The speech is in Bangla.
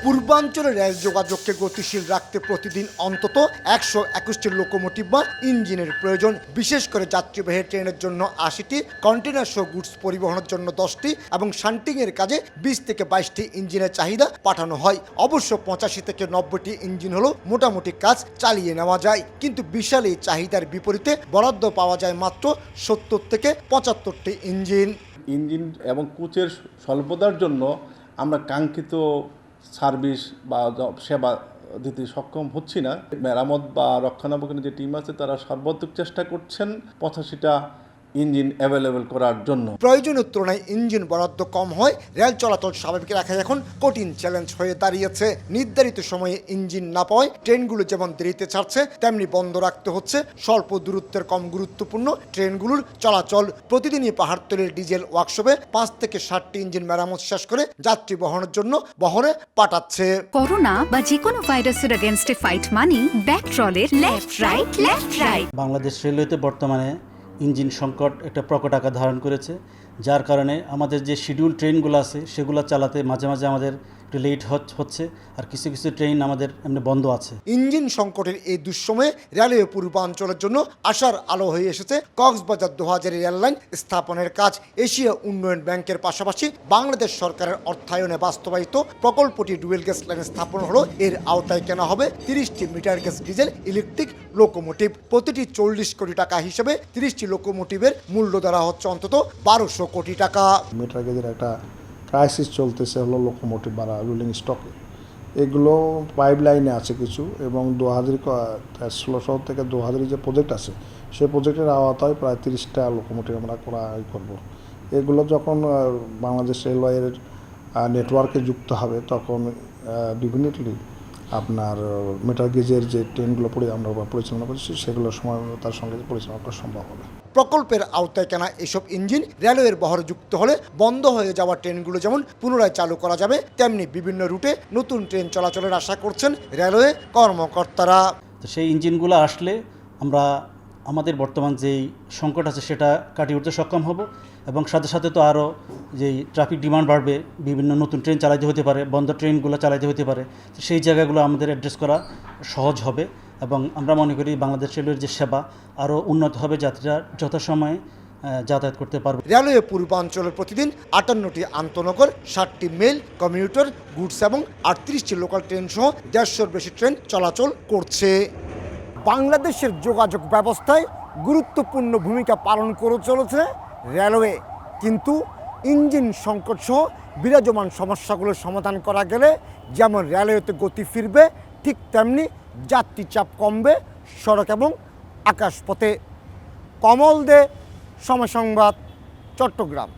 পূর্বাঞ্চলের রেল যোগাযোগকে গতিশীল রাখতে প্রতিদিন অন্তত 121টি লোকোমোটিভ বা ইঞ্জিনের প্রয়োজন। বিশেষ করে যাত্রীবাহী ট্রেনের জন্য 80টি, কন্টেনার সহ গুডস পরিবহনের জন্য 10টি এবং শান্টিংয়ের কাজে 20 থেকে 22টি ইঞ্জিনের চাহিদা পাঠানো হয়। অবশ্য 85 থেকে 90টি ইঞ্জিন হলো মোটামুটি কাজ চালিয়ে নেওয়া যায়, কিন্তু বিশাল এই চাহিদার বিপরীতে বরাদ্দ পাওয়া যায় মাত্র 70 থেকে 75টি ইঞ্জিন এবং কোচের স্বল্পতার জন্য আমরা কাঙ্ক্ষিত সার্ভিস বা সেবা দিতে সক্ষম হচ্ছি না। মেরামত বা রক্ষণাবেক্ষণের যে টিম আছে তারা সর্বাত্মক চেষ্টা করছেন 85টা ইঞ্জিন অ্যাভেলেবেল করার জন্য। প্রয়োজনের তুলনায় ইঞ্জিন বরাদ্দ কম হয় রেল চলাচল স্বাভাবিক রাখা এখন কঠিন চ্যালেঞ্জ হয়ে দাঁড়িয়েছে। নির্ধারিত সময়ে ইঞ্জিন না পাওয়ায় ট্রেনগুলো যেমন দেরিতে ছাড়ছে, তেমনি বন্ধ রাখতে হচ্ছে স্বল্প দূরত্বের কম গুরুত্বপূর্ণ ট্রেনগুলোর চলাচল। প্রতিদিনই পাহাড়তলির ডিজেল ওয়ার্কশপে 5 থেকে 60টি ইঞ্জিন মেরামত শেষ করে যাত্রী বহনের জন্য বহরে পাঠাচ্ছে। করোনা বা যে কোনো ভাইরাসের এগেইনস্টে ফাইট মানি ব্যাকট্রলের লেফট রাইট। বাংলাদেশ রেলওয়েতে বর্তমানে ইঞ্জিন সংকট একটা প্রকট আকার ধারণ করেছে, যার কারণে আমাদের যে শিডিউল ট্রেনগুলো আছে সেগুলো চালাতে মাঝে মাঝে আমাদের একটু লেট হচ্ছে, আর কিছু কিছু ট্রেন আমাদের এমনি বন্ধ আছে। ইঞ্জিন সংকটের এই দুঃসময়ে রেলওয়ে পূর্বাঞ্চলের জন্য আশার আলো হয়ে এসেছে কক্সবাজার 2000 রেললাইন স্থাপনের কাজ। এশিয়া উন্নয়ন ব্যাংকের পাশাপাশি বাংলাদেশ সরকারের অর্থায়নে বাস্তবায়িত প্রকল্পটি ডুয়েল গেজ লাইন স্থাপন হলো। এর আওতায় কেনা হবে 30টি metre gauge diesel electric locomotive. প্রতিটি 40 কোটি টাকা হিসেবে 30টি লোকোমোটিভের মূল্য ধরা হচ্ছে অন্তত 1200 কোটি টাকা। মিটার গেজের একটা ক্রাইসিস চলতেছে হলো লোকোমোটিভ বা রুলিং স্টকে। এগুলো পাইপ লাইনে আছে কিছু, এবং 2016 থেকে 2000 যে প্রজেক্ট আছে সেই প্রজেক্টের আওতায় প্রায় 30টা লোকোমোটিভ আমরা করব। এগুলো যখন বাংলাদেশ রেলওয়ের নেটওয়ার্কে যুক্ত হবে তখন ডেফিনেটলি আপনার মিটার গেজের যে ট্রেনগুলো আমরা পরিচালনা করছি সেগুলোর সময় তার সঙ্গে পরিচালনা করা সম্ভব হবে। প্রকল্পের আওতায় কেনা এসব ইঞ্জিন রেলওয়ের বহরে যুক্ত হলে বন্ধ হয়ে যাওয়া ট্রেনগুলো যেমন পুনরায় চালু করা যাবে, তেমনি বিভিন্ন রুটে নতুন ট্রেন চলাচলের আশা করছেন রেলওয়ে কর্মকর্তারা। তো সেই ইঞ্জিনগুলো আসলে আমরা আমাদের বর্তমান যেই সংকট আছে সেটা কাটিয়ে উঠতে সক্ষম হব, এবং সাথে সাথে তো আরও যেই ট্রাফিক ডিমান্ড বাড়বে, বিভিন্ন নতুন ট্রেন চালাতে হতে পারে, বন্ধ ট্রেনগুলো চালাতে হতে পারে, তো সেই জায়গাগুলো আমাদের অ্যাড্রেস করা সহজ হবে, এবং আমরা মনে করি বাংলাদেশ রেলের যে সেবা আরও উন্নত হবে, যাত্রীরা যথাসময়ে যাতায়াত করতে পারবে। রেলওয়ে পূর্বাঞ্চলের প্রতিদিন 58টি আন্তনগর, 60টি মেল, কমিউটার, গুডস এবং 38টি লোকাল ট্রেন সহ 150-র বেশি ট্রেন চলাচল করছে। বাংলাদেশের যোগাযোগ ব্যবস্থায় গুরুত্বপূর্ণ ভূমিকা পালন করে চলেছে রেলওয়ে, কিন্তু ইঞ্জিন সংকট সহ বিরাজমান সমস্যাগুলোর সমাধান করা গেলে যেমন রেলওয়েতে গতি ফিরবে, ঠিক তেমনি যাত্রী চাপ কমবে সড়ক এবং আকাশপথে। কমল দে, সময় সংবাদ, চট্টগ্রাম।